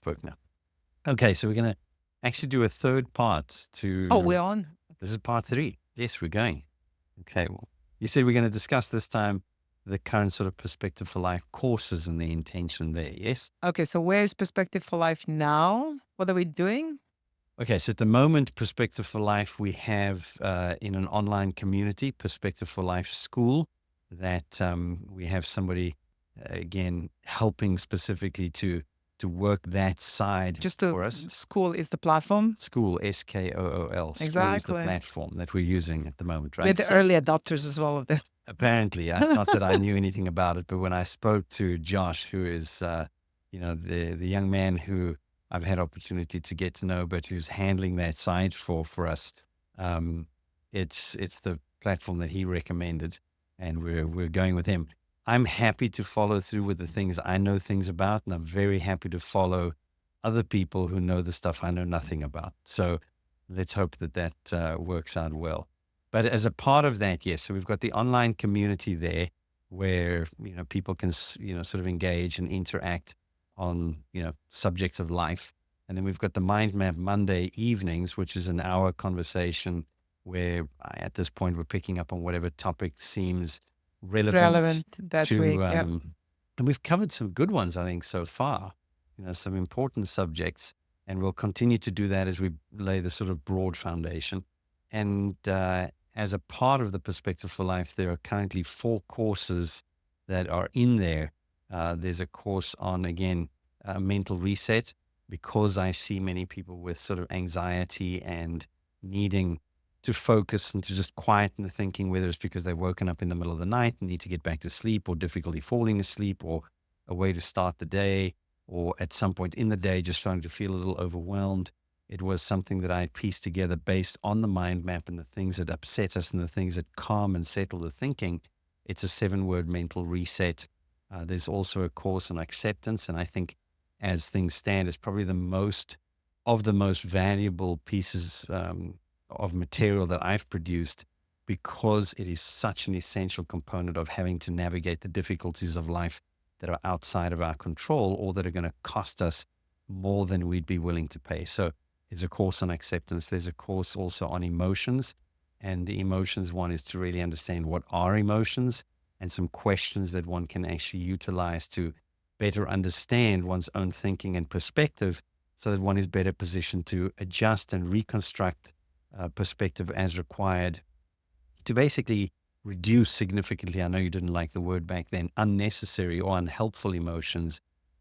work now. Okay, so we're going to actually do a third part Oh, to, we're on. this is part 3. Yes, we're going. Okay, well, you said we're going to discuss this time the current sort of Perspective for Life courses and the intention there, yes? Okay, so where's Perspective for Life now? What are we doing? Okay, so at the moment, Perspective for Life, we have in an online community, Perspective for Life School, that we have somebody, again, helping specifically to work that side Just for us. school is the platform. School, SKOOL. School is the Exactly. platform that we're using at the moment, We're right? the So early adopters as well of this. apparently, not that I knew anything about it, but when I spoke to Josh, who is, the young man who I've had opportunity to get to know, but who's handling that side for us, it's the platform that he recommended, and we're going with him. I'm happy to follow through with the things I know things about, and I'm very happy to follow other people who know the stuff I know nothing about. So let's hope that works out well. But as a part of that, yes, so we've got the online community there where, people can, sort of engage and interact on, subjects of life. And then we've got the Mind Map Monday evenings, which is an hour conversation where at this point we're picking up on whatever topic seems relevant that week. to, Yep. and we've covered some good ones, I think, so far, some important subjects, and we'll continue to do that as we lay the sort of broad foundation. And as a part of the Perspective for Life, there are currently 4 courses that are in there. There's a course on, again, mental reset, because I see many people with sort of anxiety and needing to focus and to just quieten the thinking, whether it's because they've woken up in the middle of the night and need to get back to sleep, or difficulty falling asleep, or a way to start the day, or at some point in the day just starting to feel a little overwhelmed. It was something that I pieced together based on the mind map and the things that upset us and the things that calm and settle the thinking. It's a 7-word mental reset. There's also a course on acceptance, and I think as things stand, it's probably the most valuable pieces of material that I've produced, because it is such an essential component of having to navigate the difficulties of life that are outside of our control, or that are going to cost us more than we'd be willing to pay. So there's a course on acceptance. There's a course also on emotions. And the emotions one is to really understand what are emotions, and some questions that one can actually utilize to better understand one's own thinking and perspective, so that one is better positioned to adjust and reconstruct perspective as required to basically reduce significantly, I know you didn't like the word back then, unnecessary or unhelpful emotions,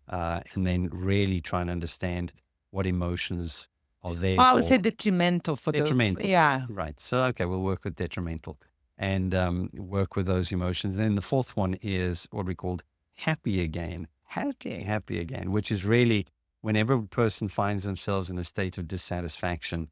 and then really try and understand what emotions are there Well, I would for. say detrimental for Detrimental. Yeah. Right. So, okay, we'll work with detrimental and work with those emotions. Then the 4th one is what we called happy again. Happy again, which is really whenever a person finds themselves in a state of dissatisfaction,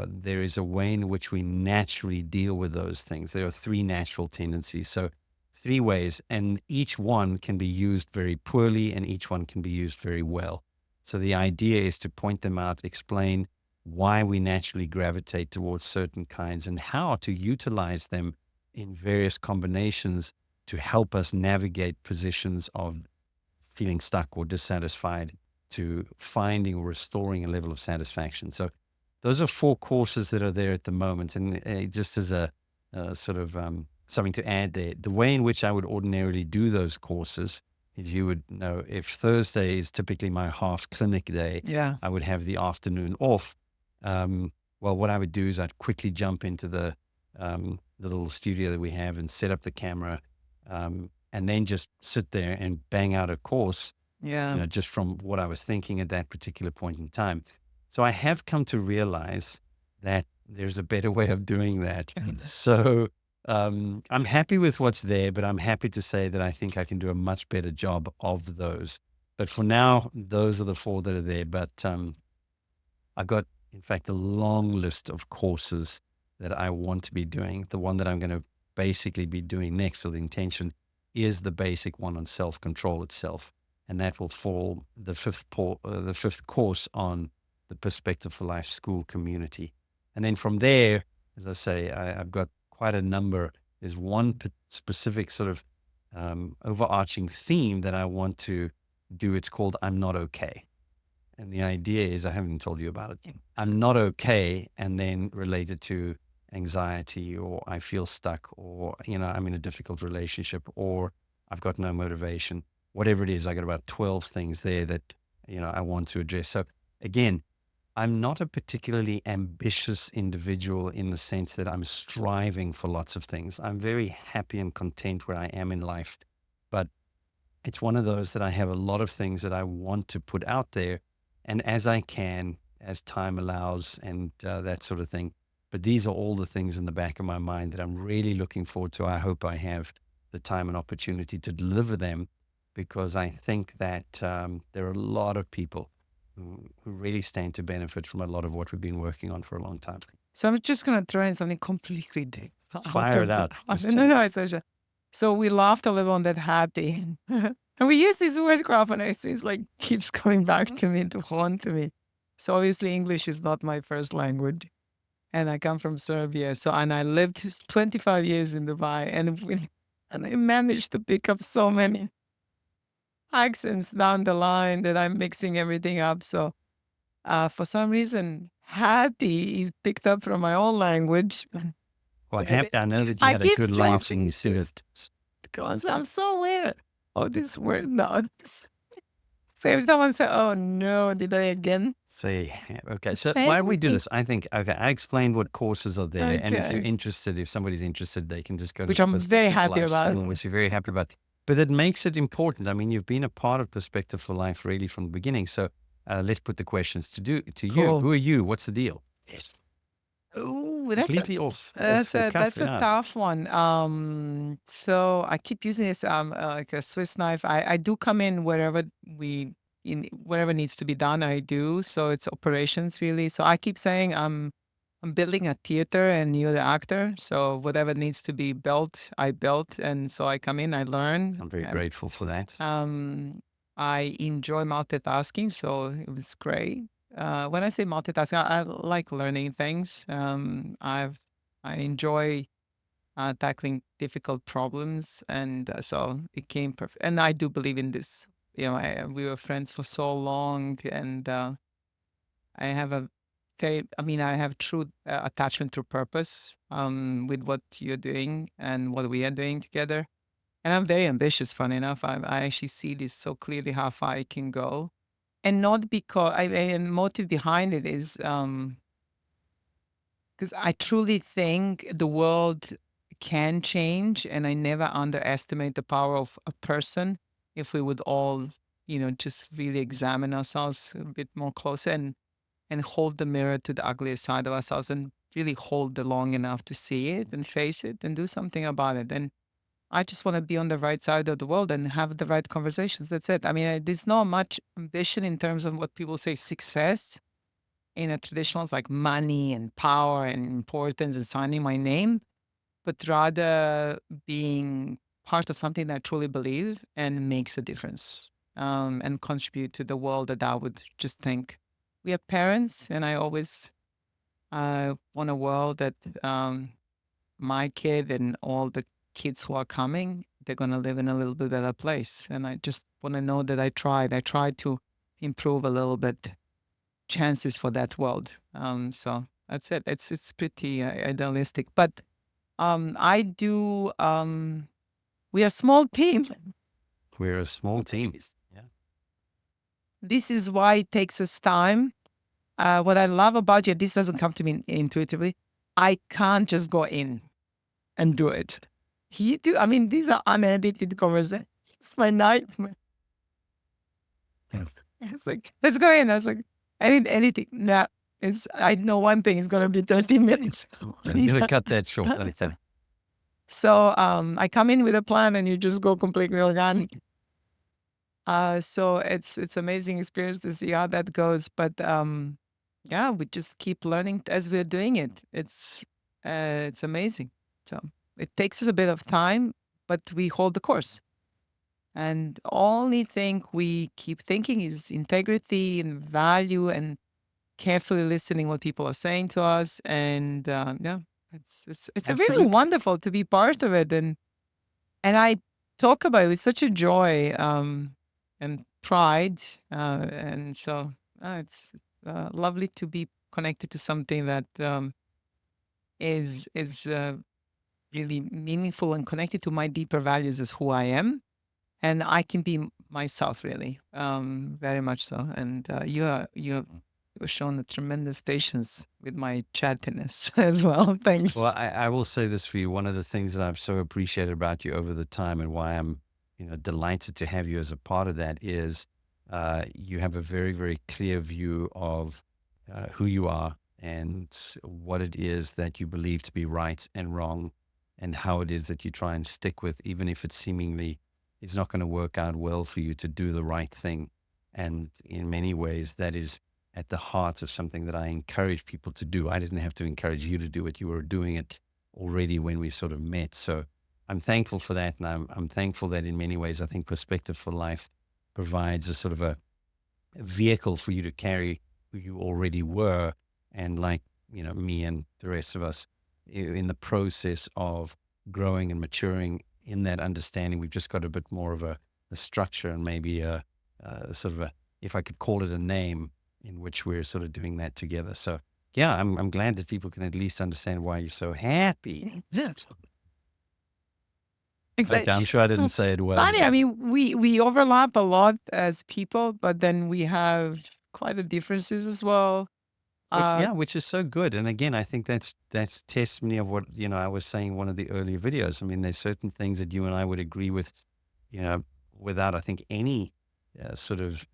there is a way in which we naturally deal with those things. There are 3 natural tendencies. So 3 ways, and each one can be used very poorly and each one can be used very well. So the idea is to point them out, explain why we naturally gravitate towards certain kinds and how to utilize them in various combinations to help us navigate positions of feeling stuck or dissatisfied to finding or restoring a level of satisfaction. So those are 4 courses that are there at the moment. And just as a sort of something to add there, the way in which I would ordinarily do those courses is, you would know, if Thursday is typically my half clinic day, Yeah. I would have the afternoon off. Well, what I would do is I'd quickly jump into the little studio that we have and set up the camera, and then just sit there and bang out a course, Yeah. just from what I was thinking at that particular point in time. So I have come to realize that there's a better way of doing that. So I'm happy with what's there, but I'm happy to say that I think I can do a much better job of those. But for now, those are the 4 that are there. But I've got, in fact, a long list of courses that I want to be doing. The one that I'm going to basically be doing next, or the intention, is the basic one on self-control itself. And that will fall the 5th course on the Perspective for Life School community. And then from there, as I say, I've got quite a number. There's one specific sort of overarching theme that I want to do. It's called I'm Not Okay. And the idea is, I haven't told you about it. I'm not okay, and then related to anxiety, or I feel stuck, or, I'm in a difficult relationship, or I've got no motivation, whatever it is. I got about 12 things there that, I want to address. So again, I'm not a particularly ambitious individual in the sense that I'm striving for lots of things. I'm very happy and content where I am in life. But it's one of those that I have a lot of things that I want to put out there. And as I can, as time allows, and that sort of thing. But these are all the things in the back of my mind that I'm really looking forward to. I hope I have the time and opportunity to deliver them, because I think that there are a lot of people who really stand to benefit from a lot of what we've been working on for a long time. So I'm just going to throw in something completely different. Fire it out. No, it's okay. So we laughed a little on that happy. And we use these words quite often. It seems like keeps coming back to me, to haunt me. So obviously English is not my first language. And I come from Serbia. And I lived 25 years in Dubai, and I managed to pick up so many accents down the line that I'm mixing everything up. So for some reason, happy is picked up from my own language. Well, I know that you I had a keep good laugh in switching it. because I'm so weird. Oh, this word, no. So every time I'm saying, oh no, did I again? See, okay. So why don't we do this? I think, okay, I explained what courses are there. And if you're Okay. interested, if somebody's interested, they can just go to Which I'm very Perspective for happy Life about. School, which you're very happy about. But it makes it important. I mean, you've been a part of Perspective for Life really from the beginning. So let's put the questions to you. Cool. Who are you? What's the deal? Oh, Completely off that's the cuff, a tough one. So I keep using this like a Swiss knife. I do come in wherever wherever needs to be done. I do. So it's operations really. So I keep saying I'm building a theater and you're the actor. So whatever needs to be built, I built, and so I come in, I learn. I'm very grateful for that. I enjoy multitasking, so it was great. When I say multitasking, I like learning things. I enjoy tackling difficult problems, and so it came perfect. And I do believe in this. We were friends for so long, and I have I have true attachment to purpose with what you're doing and what we are doing together. And I'm very ambitious, fun enough. I actually see this so clearly how far I can go. And not because and motive behind it is because I truly think the world can change, and I never underestimate the power of a person if we would all, just really examine ourselves a bit more closer and hold the mirror to the ugliest side of ourselves and really hold it long enough to see it and face it and do something about it. And I just want to be on the right side of the world and have the right conversations. That's it. I mean, there's not much ambition in terms of what people say success in a traditional, it's like money and power and importance and signing my name, but rather being part of something that I truly believe and makes a difference and contribute to the world that I would just think. We are parents, and I always want a world that my kid and all the kids who are coming, they're going to live in a little bit better place. And I just want to know that I tried. I tried to improve a little bit chances for that world. So that's it. It's pretty idealistic. But I do. We are a small team. We're a small team. Yeah. This is why it takes us time. What I love about you, this doesn't come to me intuitively. I can't just go in and do it. You do. I mean, these are unedited conversations. It's my nightmare. It's like, let's go in. I was like, I need anything. Nah, I know one thing. It's gonna be 30 minutes. I'm gonna cut that short. So I come in with a plan, and you just go completely organic. So it's amazing experience to see how that goes. But yeah, we just keep learning as we're doing it. It's amazing. So it takes us a bit of time, but we hold the course. And only thing we keep thinking is integrity and value and carefully listening what people are saying to us. And yeah, it's really Absolutely. wonderful to be part of it. And I talk about it with such a joy and pride. And so It's lovely to be connected to something that is really meaningful and connected to my deeper values as who I am, and I can be myself really, very much so. And you've shown a tremendous patience with my chattiness as well. Well, Thanks. I will say this for you. One of the things that I've so appreciated about you over the time and why I'm, delighted to have you as a part of that is you have a very, very clear view of who you are and what it is that you believe to be right and wrong and how it is that you try and stick with, even if it seemingly is not going to work out well for you to do the right thing. And in many ways, that is at the heart of something that I encourage people to do. I didn't have to encourage you to do it. You were doing it already when we sort of met. So I'm thankful for that. And I'm thankful that in many ways, I think Perspective for Life provides a sort of a vehicle for you to carry who you already were. And like, me and the rest of us in the process of growing and maturing in that understanding, we've just got a bit more of a structure and maybe a sort of a, if I could call it a name, in which we're sort of doing that together. So yeah, I'm glad that people can at least understand why you're so happy. Okay, Exactly. I'm sure I didn't say it well, Funny. I but mean, we overlap a lot as people, but then we have quite the differences as well. which Uh, yeah, which is so good. And again, I think that's testimony of what I was saying in one of the earlier videos. I mean, there's certain things that you and I would agree with, you know, without I think any sort of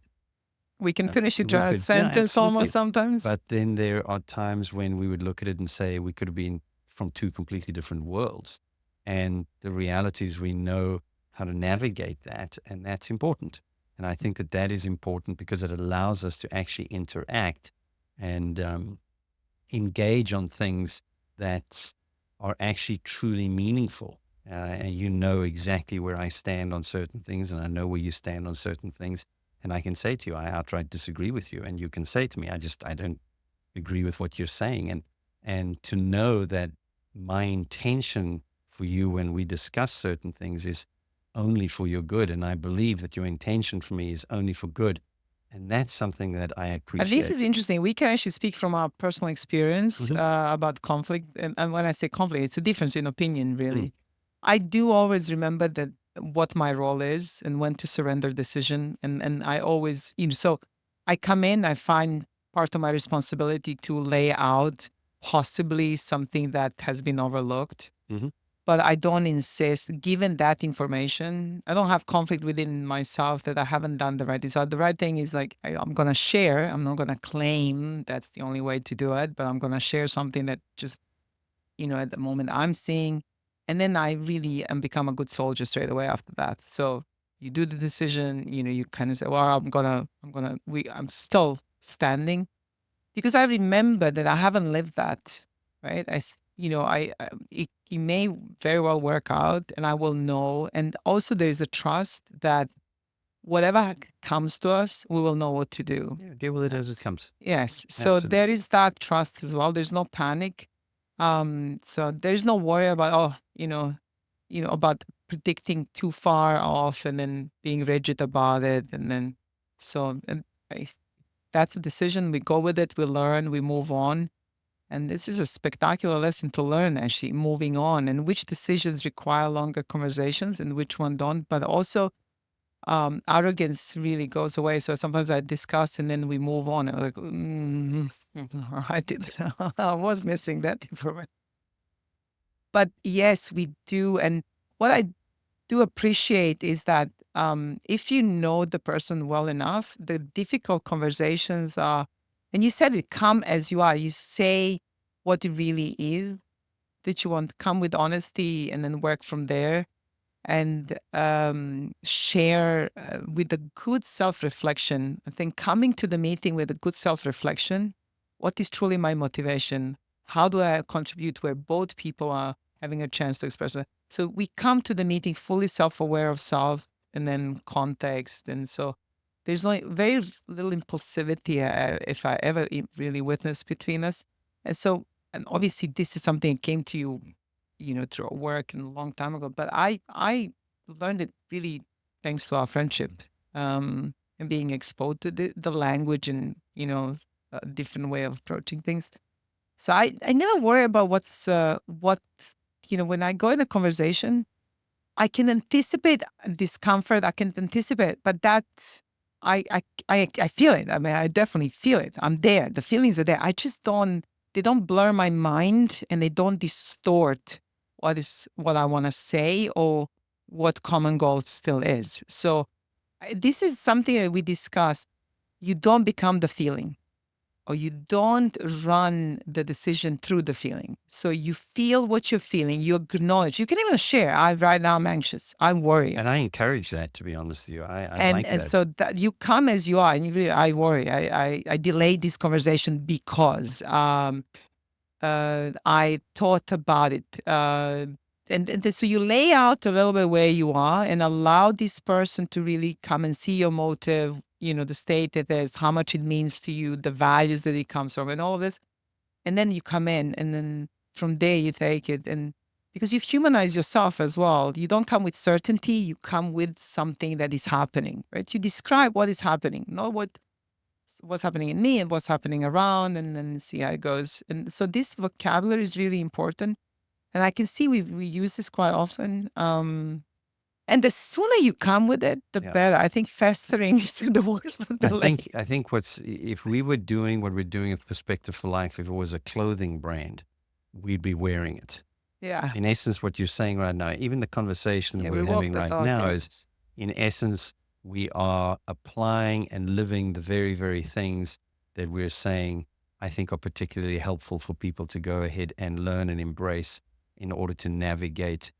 we can finish each we other's could, yeah, sentence almost absolutely. sometimes. But then there are times when we would look at it and say we could have been from two completely different worlds. And the reality is we know how to navigate that, and that's important. And I think that that is important because it allows us to actually interact and engage on things that are actually truly meaningful. And you know exactly where I stand on certain things, and I know where you stand on certain things. And I can say to you, I outright disagree with you. And you can say to me, I don't agree with what you're saying. And to know that my intention for you when we discuss certain things is only for your good. And I believe that your intention for me is only for good. And that's something that I And this is appreciate. interesting. We can actually speak from our personal experience Mhm. about conflict. And when I say conflict, it's a difference in opinion, Mm. really. I do always remember that what my role is and when to surrender decision. And I always, so I come in, I find part of my responsibility to lay out possibly something that has been overlooked, Mhm. but I don't insist. Given that information, I don't have conflict within myself that I haven't done the right thing. So the right thing is like I'm gonna share. I'm not gonna claim that's the only way to do it, but I'm gonna share something that just at the moment I'm seeing, and then I really am become a good soldier straight away after that. So you do the decision. You kind of say, well, I'm still standing because I remember that I haven't lived that, right? It may very well work out and I will know. And also there's a trust that whatever comes to us, we will know what to do. Yeah, deal with it as it comes. Yes. So there Absolutely. is that trust as well. There's no panic. So there's no worry about, about predicting too far off and then being rigid about it. And then, so and I, that's a decision. We go with it. We learn. We move on. And this is a spectacular lesson to learn, actually, moving on and which decisions require longer conversations and which one don't. But also, arrogance really goes away. So sometimes I discuss and then we move on. I'm like, I did, I was missing that information. But yes, we do. And what I do appreciate is that if you know the person well enough, the difficult conversations are, and you said it, come as you are. You say what it really is that you want, come with honesty, and then work from there and share with a good self reflection. I think coming to the meeting with a good self reflection, what is truly my motivation? How do I contribute where both people are having a chance to express that? So we come to the meeting fully self aware of self and then context. And so there's no very little impulsivity, if I ever really witnessed between us. And so, and obviously, this is something that came to you through our work and a long time ago. But I learned it really thanks to our friendship. Um, and being exposed to the language and, a different way of approaching things. So I never worry about when I go in a conversation, I can anticipate discomfort. I can anticipate, but I feel it. I mean, I definitely feel it. I'm there. The feelings are there. I just don't. They don't blur my mind, and they don't distort what I want to say or what common goal still is. So this is something that we discuss. You don't become the feeling, or you don't run the decision through the feeling. So you feel what you're feeling, you acknowledge. You can even share, right now I'm anxious, I'm worried. And I encourage that, to be honest with you. I And, like and that. so that you come as you are, and you really, I worry. I delayed this conversation because I thought about it. So you lay out a little bit where you are and allow this person to really come and see your motive, the state that is, how much it means to you, the values that it comes from, and all of this. And then you come in, and then from there you take it. And because you humanize yourself as well, you don't come with certainty, you come with something that is happening, right? You describe what is happening, not what's happening in me and what's happening around, and then see how it goes. And so this vocabulary is really important. And I can see we use this quite often. And the sooner you come with it, the Yeah. better. I think festering is the worst one I delay. think I think if we were doing what we're doing with Perspective for Life, if it was a clothing brand, we'd be wearing it. Yeah. In essence, what you're saying right now, even the conversation that Yeah, we we're walk having the right talk. now Yeah. is, in essence, we are applying and living the very, very things that we're saying, I think are particularly helpful for people to go ahead and learn and embrace in order to navigate,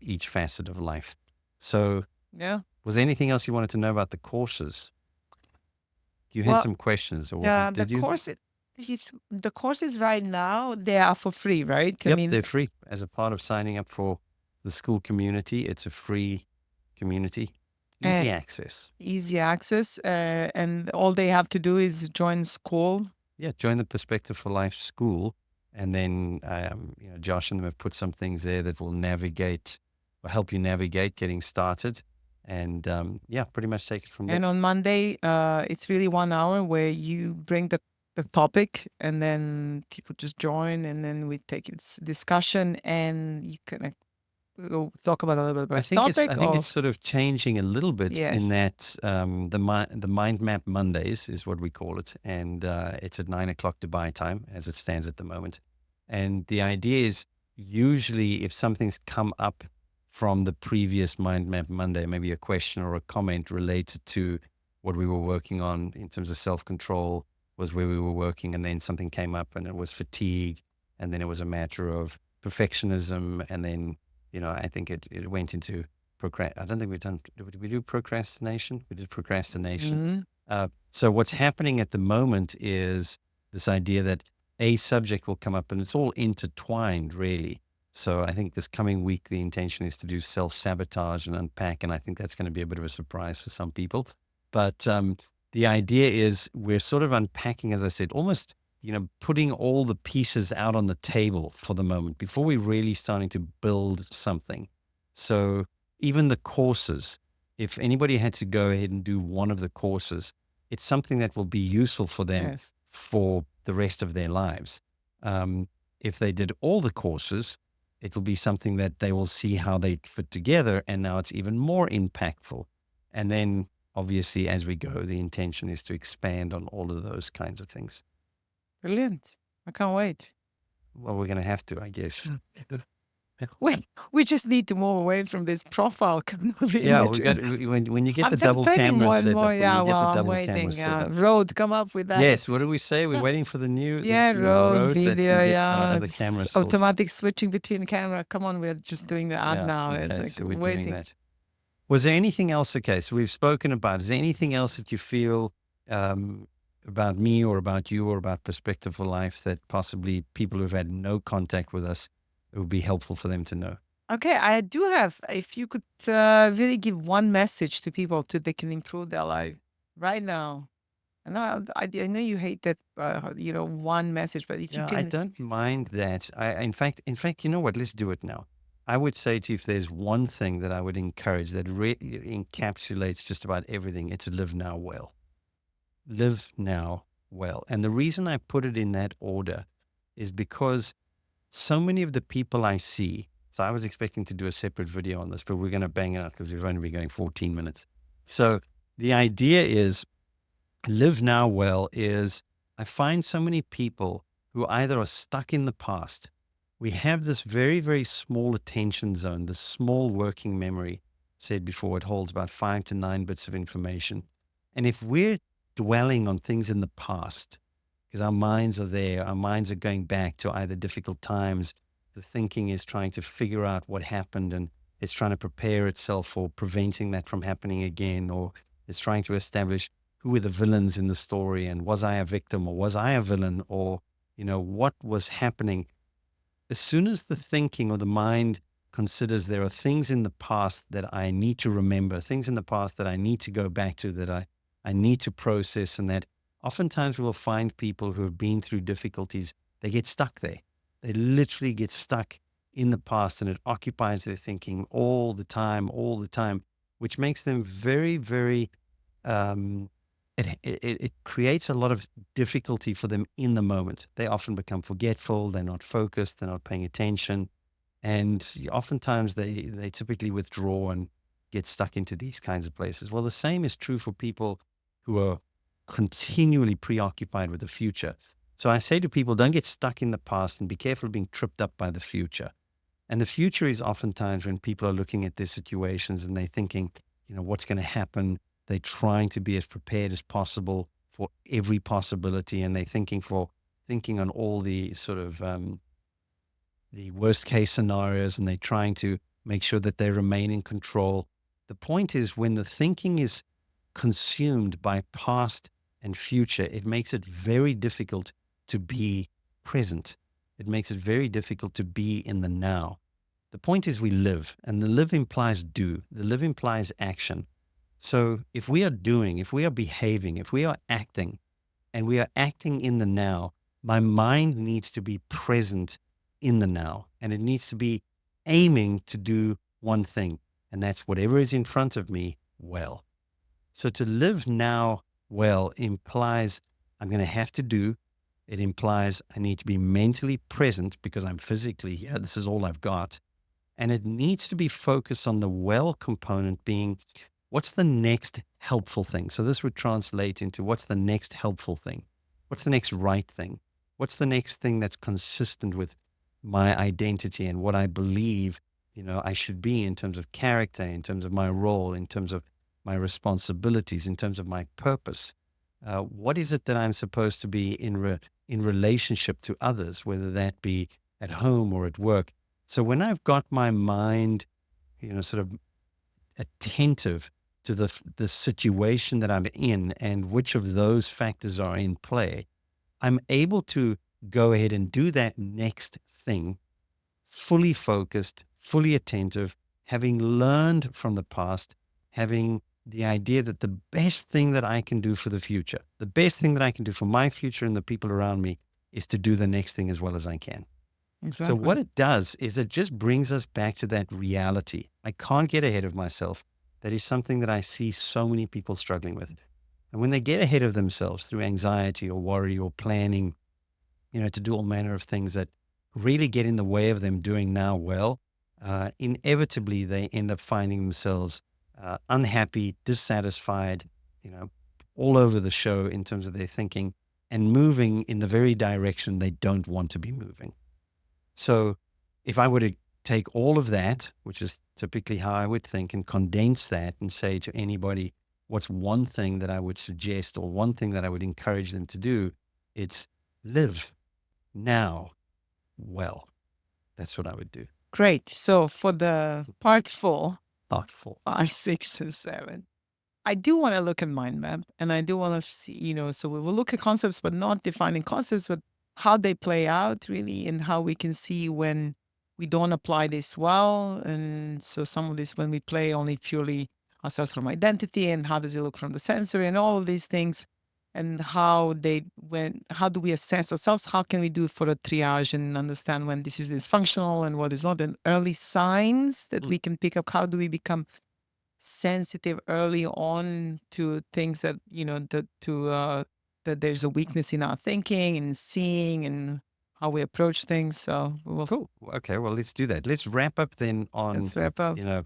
each facet of life. So Yeah. was there anything else you wanted to know about the courses? You had Well, some questions, or the did you? the courses right now, they are for free, right? I Yep, mean, they're free. As a part of signing up for the school community, it's a free community, uh, easy access. easy access, and all they have to do is join school. Yeah, join the Perspective for Life school, and then Josh and them have put some things there that will navigate or help you navigate getting started, and yeah, pretty much take it from there. And on Monday, it's really 1 hour where you bring the topic, and then people just join, and then we take its discussion, and you can talk about a little bit I about the think it's I topic. think Or it's sort of changing a little bit in yes, that the Mind Map Mondays is what we call it, and it's at 9 o'clock Dubai time as it stands at the moment. And the idea is usually if something's come up from the previous Mind Map Monday, maybe a question or a comment related to what we were working on in terms of self control was where we were working, and then something came up and it was fatigue, and then it was a matter of perfectionism, and then I think it went into I don't think we've done, did we do procrastination? We did procrastination. mhm. So what's happening at the moment is this idea that a subject will come up and it's all intertwined, really. So I think this coming week, the intention is to do self-sabotage and unpack. And I think that's going to be a bit of a surprise for some people. But the idea is we're sort of unpacking, as I said, almost putting all the pieces out on the table for the moment before we're really starting to build something. So even the courses, if anybody had to go ahead and do one of the courses, it's something that will be useful for them Yes. for the rest of their lives. If they did all the courses, it will be something that they will see how they fit together, and now it's even more impactful. And then obviously as we go, the intention is to expand on all of those kinds of things. Brilliant. I can't wait. Well, we're going to have to, I guess. We just need to move away from this profile kind of Yeah, image. we got when you get I'm the double finding camera more and set more. up. When Yeah, you get well, the I'm double camera waiting. set up. Road, come up with that. Yes. What do we say? We're waiting for the new, Yeah, road, road that can video, get our yeah. other camera sorted. Automatic switching between camera. Come on, we're just doing the ad Yeah. now. It's Okay. like So we're doing waiting. that. Was there anything else? Okay. So we've spoken about. Is there anything else that you feel about me or about you or about Perspective for Life that possibly people who've had no contact with us, it would be helpful for them to know? Okay, I do have. If you could really give one message to people to they can improve their life right now. I know you hate that, one message, but if you Yeah, I can, don't mind that. In fact, you know what? Let's do it now. I would say to you, if there's one thing that I would encourage that encapsulates just about everything, it's live now well. Live now well. And the reason I put it in that order is because so many of the people I see, so I was expecting to do a separate video on this, but we're going to bang it out because we've only been going 14 minutes. So the idea is live now well is I find so many people who either are stuck in the past. We have this very, very small attention zone, this small working memory. Said before, it holds about 5 to 9 bits of information. And if we're dwelling on things in the past, because our minds are there, our minds are going back to either difficult times, the thinking is trying to figure out what happened and it's trying to prepare itself for preventing that from happening again, or it's trying to establish who were the villains in the story and was I a victim or was I a villain, or what was happening. As soon as the thinking or the mind considers there are things in the past that I need to remember, things in the past that I need to go back to, that I need to process, and that oftentimes we will find people who have been through difficulties, they get stuck there. They literally get stuck in the past and it occupies their thinking all the time, which makes them very, very, um, it creates a lot of difficulty for them in the moment. They often become forgetful, they're not focused, they're not paying attention. And oftentimes they typically withdraw and get stuck into these kinds of places. Well, the same is true for people who are continually preoccupied with the future. So I say to people, don't get stuck in the past and be careful of being tripped up by the future. And the future is oftentimes when people are looking at their situations and they're thinking, what's going to happen? They're trying to be as prepared as possible for every possibility. And they're thinking on all the sort of the worst case scenarios, and they're trying to make sure that they remain in control. The point is when the thinking is consumed by past and future, it makes it very difficult to be present. It makes it very difficult to be in the now. The point is we live, and the live implies do. The live implies action. So if we are doing, if we are behaving, if we are acting, and we are acting in the now, my mind needs to be present in the now, and it needs to be aiming to do one thing, and that's whatever is in front of me well. So to live now well implies I'm going to have to do. It implies I need to be mentally present because I'm physically here. This is all I've got. And it needs to be focused on the well component being what's the next helpful thing? So this would translate into what's the next helpful thing? What's the next right thing? What's the next thing that's consistent with my identity and what I believe, I should be in terms of character, in terms of my role, in terms of my responsibilities, in terms of my purpose? What is it that I'm supposed to be in relationship to others, whether that be at home or at work? So when I've got my mind, sort of attentive to the situation that I'm in and which of those factors are in play, I'm able to go ahead and do that next thing, fully focused, fully attentive, having learned from the past, having the idea that the best thing that I can do for the future, the best thing that I can do for my future and the people around me is to do the next thing as well as I can. So what Exactly. it does is it just brings us back to that reality. I can't get ahead of myself. That is something that I see so many people struggling with. And when they get ahead of themselves through anxiety or worry or planning, to do all manner of things that really get in the way of them doing now well, inevitably they end up finding themselves unhappy, dissatisfied, you know, all over the show in terms of their thinking and moving in the very direction they don't want to be moving. So if I were to take all of that, which is typically how I would think, and condense that and say to anybody, what's one thing that I would suggest or one thing that I would encourage them to do? It's live now well. That's what I would do. Great. So for the part four, Thoughtful. 5, 6, and 7, I do want to look at mind map and I do want to see, so we will look at concepts, but not defining concepts, but how they play out really and how we can see when we don't apply this well. And so some of this, when we play only purely ourselves from identity and how does it look from the sensory and all of these things. and how do we assess ourselves? How can we do for a triage and understand when this is dysfunctional and what is not, and early signs that Mm, we can pick up? How do we become sensitive early on to things that, that there's a weakness in our thinking and seeing and how we approach things. So cool. Okay, well, let's do that. Let's wrap up then on, let's wrap up. you know,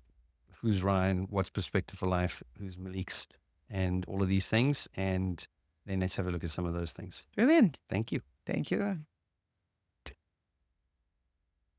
who's Ryan, what's Perspective for Life, who's Malik's, and all of these things. And then let's have a look at some of those things. Brilliant. Thank you. Thank you.